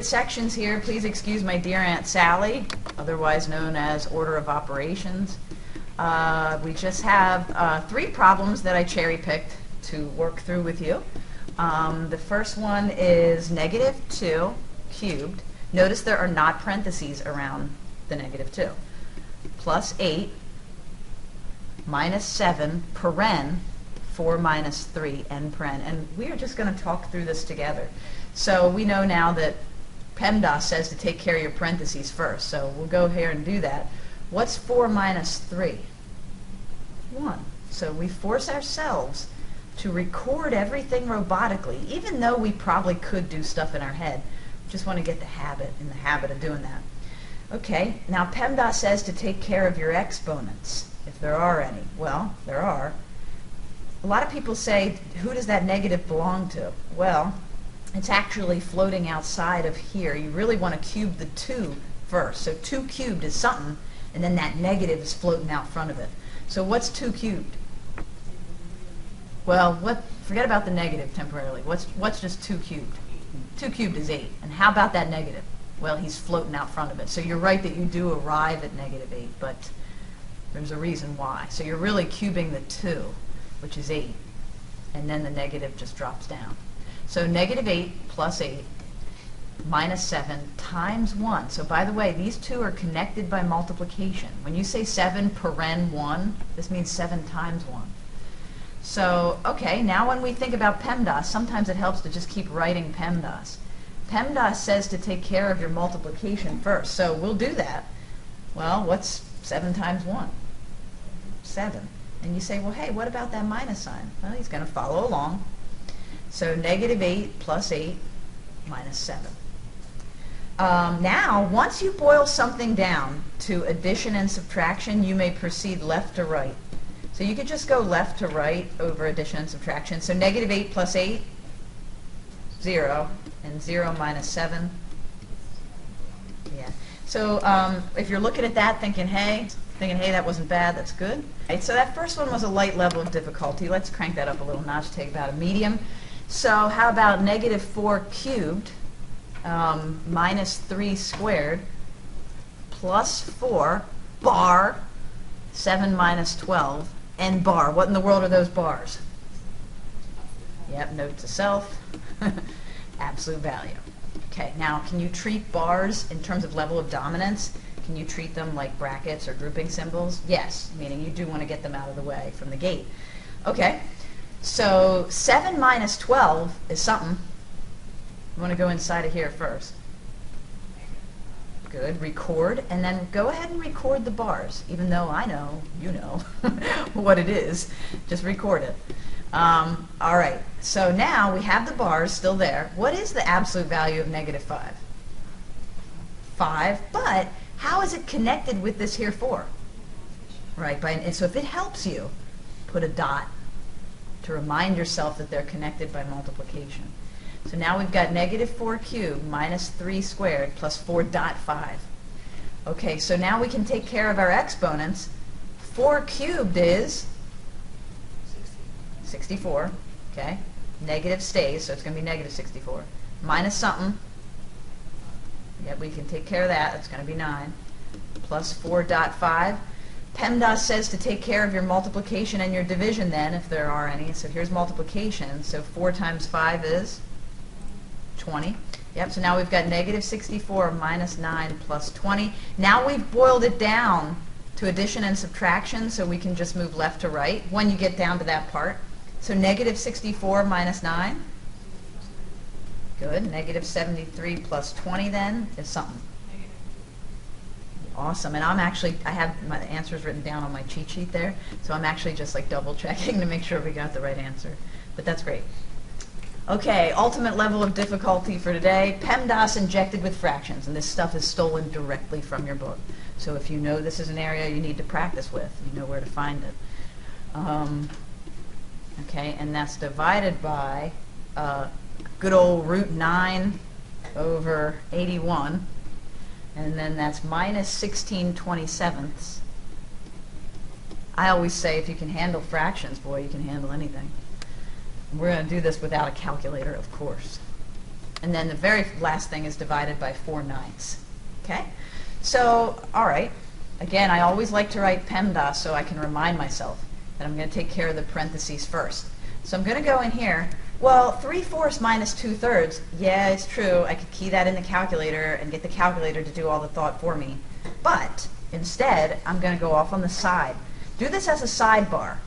Sections here, please excuse my dear Aunt Sally, otherwise known as Order of Operations. We just have 3 problems that I cherry-picked to work through with you. The first one is -2 cubed. Notice there are not parentheses around the -2. Plus 8 minus 7 paren 4 minus 3 n paren. And we are just going to talk through this together. So we know now that PEMDAS says to take care of your parentheses first, so we'll go here and do that. What's 4 minus 3? 1. So we force ourselves to record everything robotically, even though we probably could do stuff in our head. We just want to get in the habit of doing that. Okay, now PEMDAS says to take care of your exponents, if there are any. Well, there are. A lot of people say, who does that negative belong to? Well, it's actually floating outside of here. You really want to cube the 2 first. So 2 cubed is something, and then that negative is floating out front of it. So what's 2 cubed? Well, forget about the negative temporarily. What's just 2 cubed? 2 cubed is 8. And how about that negative? Well, he's floating out front of it. So you're right that you do arrive at -8, but there's a reason why. So you're really cubing the 2, which is 8, and then the negative just drops down. So -8 plus 8 minus 7 times 1. So by the way, these two are connected by multiplication. When you say 7 paren 1, this means 7 times 1. So, okay, now when we think about PEMDAS, sometimes it helps to just keep writing PEMDAS. PEMDAS says to take care of your multiplication first. So we'll do that. Well, what's 7 times 1? 7. And you say, well, hey, what about that minus sign? Well, he's going to follow along. So -8 plus 8 minus 7. Now, once you boil something down to addition and subtraction, you may proceed left to right. So you could just go left to right over addition and subtraction. So -8 plus 8, 0, and 0 minus 7. Yeah. So if you're looking at that thinking, hey, that wasn't bad, that's good. Right, so that first one was a light level of difficulty. Let's crank that up a little notch, take about a medium. So how about -4 cubed minus 3 squared plus 4 bar 7 minus 12 n bar. What in the world are those bars? Yep, note to self, absolute value. Okay, now can you treat bars in terms of level of dominance? Can you treat them like brackets or grouping symbols? Yes, meaning you do want to get them out of the way from the gate. Okay. So 7 minus 12 is something. You want to go inside of here first. Good. Record, and then go ahead and record the bars. Even though I know, you know what it is, just record it. All right. So now we have the bars still there. What is the absolute value of -5? 5. But how is it connected with this here 4? Right. And so if it helps you, put a dot to remind yourself that they're connected by multiplication. So now we've got -4 cubed minus 3 squared plus 4.5. Okay, so now we can take care of our exponents. 4 cubed is 64. Okay, negative stays, so it's going to be -64. Minus something. Yep, we can take care of that. That's going to be 9. Plus 4.5. PEMDAS says to take care of your multiplication and your division then, if there are any. So here's multiplication. So 4 times 5 is 20. Yep, so now we've got -64 minus 9 plus 20. Now we've boiled it down to addition and subtraction, so we can just move left to right when you get down to that part. So -64 minus 9. Good. -73 plus 20 then is something. Awesome. And I have my answers written down on my cheat sheet there, so I'm actually just like double checking to make sure we got the right answer. But that's great. Okay, ultimate level of difficulty for today, PEMDAS injected with fractions, and this stuff is stolen directly from your book. So if you know this is an area you need to practice with, you know where to find it. Okay, and that's divided by good old root 9 over 81. And then that's minus 16/27. I always say if you can handle fractions, boy, you can handle anything. We're going to do this without a calculator, of course. And then the very last thing is divided by 4/9. Okay? So, all right. Again, I always like to write PEMDAS so I can remind myself that I'm going to take care of the parentheses first. So I'm going to go in here. Well, 3/4 minus 2/3, yeah, it's true. I could key that in the calculator and get the calculator to do all the thought for me. But instead, I'm going to go off on the side. Do this as a sidebar.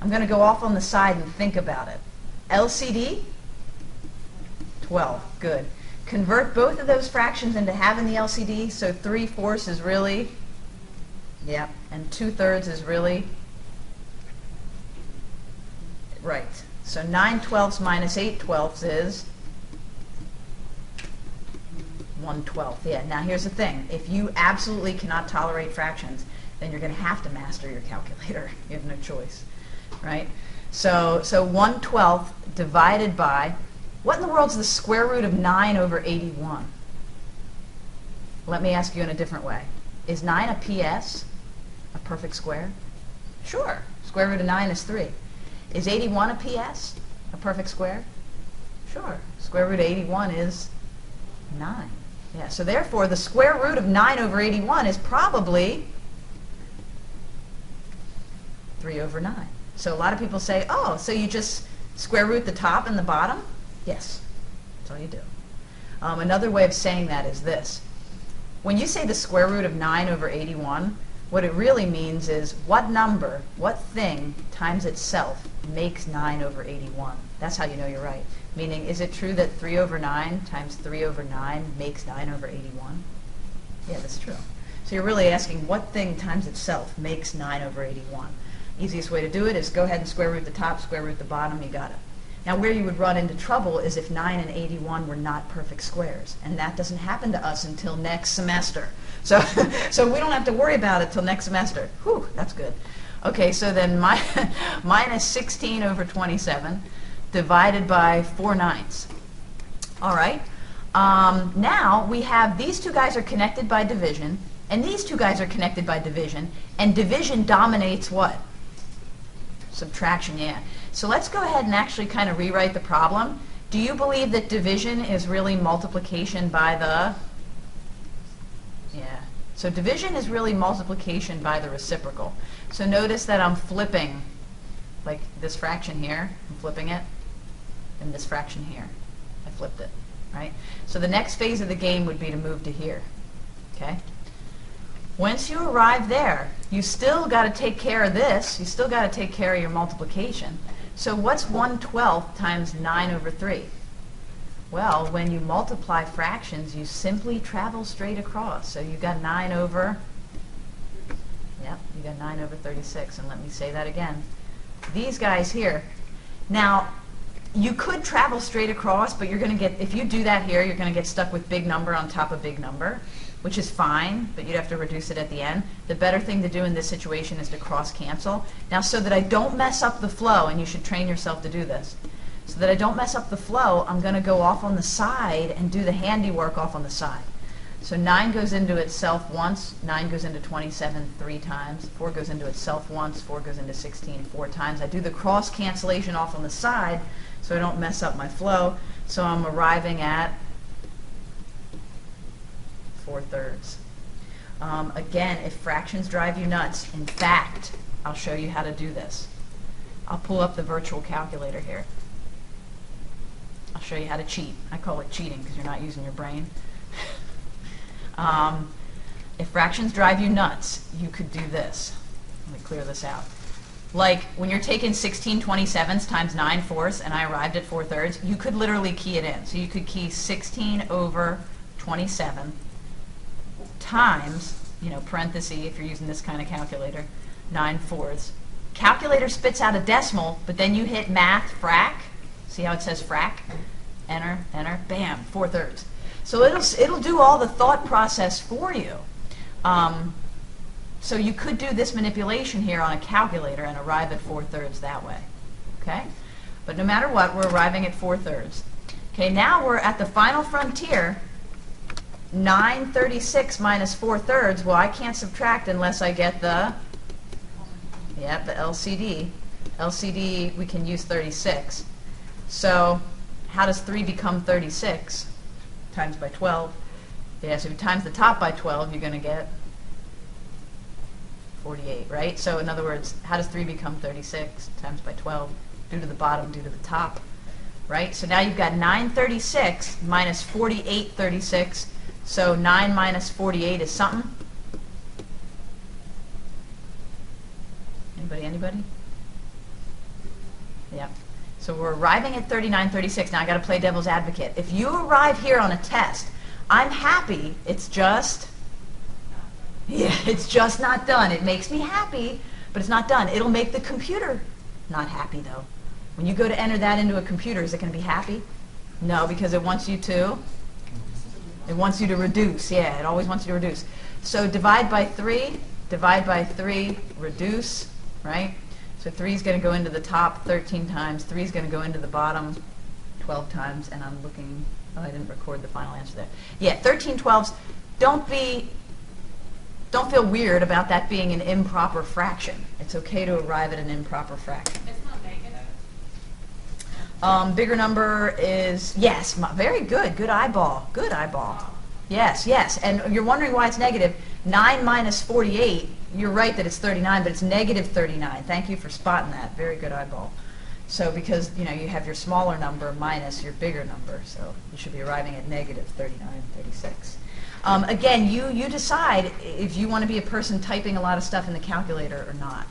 I'm going to go off on the side and think about it. LCD? 12. Good. Convert both of those fractions into having the LCD, so 3/4 is really, yeah, and 2/3 is really, right. So 9/12 minus 8/12 is 1/12. Yeah, now here's the thing. If you absolutely cannot tolerate fractions, then you're going to have to master your calculator. You have no choice, right? So 1/12 divided by, what in the world is the square root of 9 over 81? Let me ask you in a different way. Is 9 a PS, a perfect square? Sure. Square root of 9 is 3. Is 81 a PS, a perfect square? Sure. Square root of 81 is 9. Yeah, so therefore the square root of 9 over 81 is probably 3 over 9. So a lot of people say, oh, so you just square root the top and the bottom? Yes, that's all you do. Another way of saying that is this. When you say the square root of 9 over 81, what it really means is what number, what thing times itself makes 9 over 81. That's how you know you're right. Meaning, is it true that 3 over 9 times 3 over 9 makes 9 over 81? Yeah, that's true. So you're really asking what thing times itself makes 9 over 81. Easiest way to do it is go ahead and square root the top, square root the bottom, you got it. Now where you would run into trouble is if 9 and 81 were not perfect squares, and that doesn't happen to us until next semester. So we don't have to worry about it till next semester. Whew, that's good. Okay, so then minus 16 over 27 divided by 4/9. All right. Now we have these two guys are connected by division, and these two guys are connected by division, and division dominates what? Subtraction, yeah. So let's go ahead and actually kind of rewrite the problem. Do you believe that division is really multiplication by the, yeah. So division is really multiplication by the reciprocal. So notice that I'm flipping, like this fraction here, I'm flipping it, and this fraction here, I flipped it, right? So the next phase of the game would be to move to here, okay? Once you arrive there, you still got to take care of this. You still got to take care of your multiplication. So what's 1/12 times 9 over 3? Well, when you multiply fractions, you simply travel straight across. So you got 9 over, yep, you got 9 over 36. And let me say that again. These guys here. Now, you could travel straight across, but you're going to get, if you do that here, you're going to get stuck with big number on top of big number, which is fine, but you'd have to reduce it at the end. The better thing to do in this situation is to cross cancel. Now, so that I don't mess up the flow, and you should train yourself to do this, so that I don't mess up the flow, I'm going to go off on the side and do the handiwork off on the side. So 9 goes into itself once, 9 goes into 27 3 times, 4 goes into itself once, 4 goes into 16 4 times. I do the cross cancellation off on the side so I don't mess up my flow. So I'm arriving at 4/3. Again, if fractions drive you nuts, in fact, I'll show you how to do this. I'll pull up the virtual calculator here. I'll show you how to cheat. I call it cheating because you're not using your brain. If fractions drive you nuts, you could do this. Let me clear this out. Like when you're taking 16/27 times 9/4, and I arrived at 4/3, you could literally key it in. So you could key 16 over 27 times, you know, parenthesis, if you're using this kind of calculator, 9/4. Calculator spits out a decimal, but then you hit math, frac. See how it says frac? Enter, enter, bam, 4/3. So it'll do all the thought process for you. So you could do this manipulation here on a calculator and arrive at 4/3 that way. Okay? But no matter what, we're arriving at 4/3. Okay, now we're at the final frontier. 9/36 minus 4/3. Well, I can't subtract unless I get the, yeah, the LCD. LCD, we can use 36. So how does 3 become 36? Times by 12. Yeah, so if you times the top by 12, you're going to get 48, right? So in other words, how does 3 become 36? Times by 12, do to the bottom, do to the top, right? So now you've got 936 minus 4836. So 9 minus 48 is something? Anybody? Yeah. So we're arriving at 3936. Now I got to play devil's advocate. If you arrive here on a test, I'm happy. It's just not done. It makes me happy, but it's not done. It'll make the computer not happy though. When you go to enter that into a computer, is it going to be happy? No, because it wants you to reduce. Yeah, it always wants you to reduce. So divide by 3, reduce, right? So 3 is going to go into the top 13 times, 3 is going to go into the bottom 12 times, and I'm looking, oh, I didn't record the final answer there. Yeah, 13 12s, don't feel weird about that being an improper fraction. It's okay to arrive at an improper fraction. It's not negative. Bigger number is, yes, very good, good eyeball, good eyeball. Yes, and you're wondering why it's negative. 9 minus 48, you're right that it's 39, but it's negative 39. Thank you for spotting that. Very good eyeball. So because, you have your smaller number minus your bigger number, so you should be arriving at negative 39, 36. Again, you decide if you want to be a person typing a lot of stuff in the calculator or not.